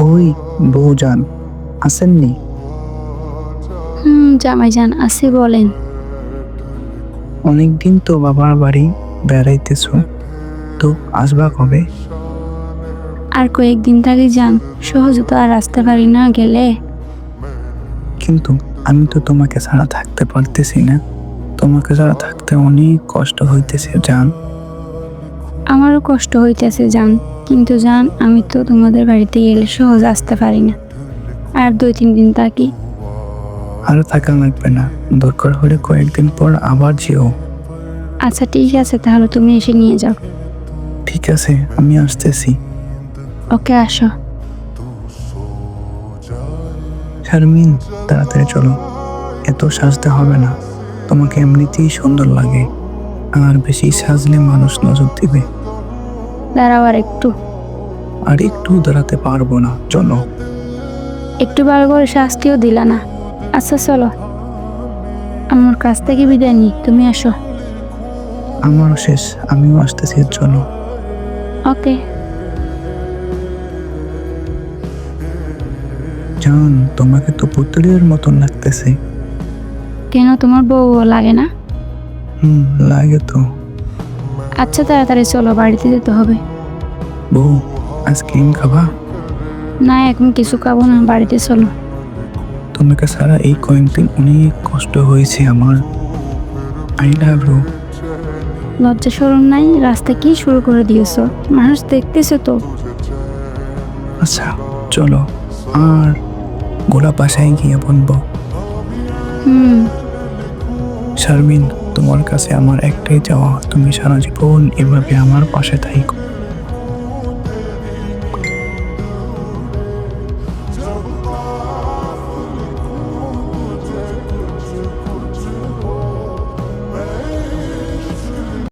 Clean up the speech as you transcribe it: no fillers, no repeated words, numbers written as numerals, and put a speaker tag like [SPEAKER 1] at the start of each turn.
[SPEAKER 1] ওই বউজান আসেননি?
[SPEAKER 2] জামাইজান আছি, বলেন।
[SPEAKER 1] অনেকদিন তো বাবার বাড়ি বেড়াইতেছ, তো আসবা কবে?
[SPEAKER 2] আর কয়েকদিন থাকি যান, সহজে তো আর আসতে পারি না গেলে।
[SPEAKER 1] কিন্তু আমি তো তোমাকে ছাড়া থাকতে পারতেছি না। তোমাকে ছাড়া থাকতে অনেক কষ্ট হইতেছে জান।
[SPEAKER 2] আমারও কষ্ট হইতেছে যান, কিন্তু যান আমি তো তোমাদের বাড়িতে গেলে সহজ আসতে পারি না। আর 2-3 দিন থাকি।
[SPEAKER 1] আর থাকা লাগবে না, দরকার হলে কয়েকদিন পর আবার যেও।
[SPEAKER 2] আচ্ছা ঠিক আছে, তাহলে তুমি এসে নিয়ে যাও।
[SPEAKER 1] ঠিক আছে, আমি আসতেছি।
[SPEAKER 2] ওকে, আসো।
[SPEAKER 1] শারমিন, তাড়াতাড়ি চলো। এত সাজতে হবে না, তোমাকে এমনিতেই সুন্দর লাগে। আর বেশি সাজলে মানুষ নজর দিবে।
[SPEAKER 2] দাঁড়াও আর একটু।
[SPEAKER 1] আর একটু দাঁড়াতে পারবো না, চলো।
[SPEAKER 2] একটু ভালো করে শাস্তিও দিলা না। আচ্ছা চলো, আমার কাছ থেকে বিদায় নি, তুমি আসো।
[SPEAKER 1] আমারও শেষ, আমিও আসতেছি, চলো।
[SPEAKER 2] ওকে।
[SPEAKER 1] জান, তোমাকে তো পুতুলের মতন লাগতেছে।
[SPEAKER 2] কেন, তোমার বউ লাগে না?
[SPEAKER 1] লাগে তো।
[SPEAKER 2] আচ্ছা তাড়াতাড়ি চলো, বাড়িতে যেতে হবে।
[SPEAKER 1] বউ, আইসক্রিম খাবা?
[SPEAKER 2] না, এখন কিছু খাবো না, বাড়িতে চলো।
[SPEAKER 1] তোমাকে ছাড়া এই কয়েকদিন অনেক কষ্ট হয়েছে আমার। I love you.
[SPEAKER 2] লজ্জা শরম নাই? রাস্তা কি শুরু করে দিয়েছো? মানুষ দেখতেছে তো।
[SPEAKER 1] আচ্ছা চলো, আর গোলাপ বাসায় গিয়ে বলবো।
[SPEAKER 2] হুম।
[SPEAKER 1] শারমিন, তোমার কাছে আমার একটাই চাওয়া, তুমি সারা জীবন এভাবে আমার পাশে থাকো।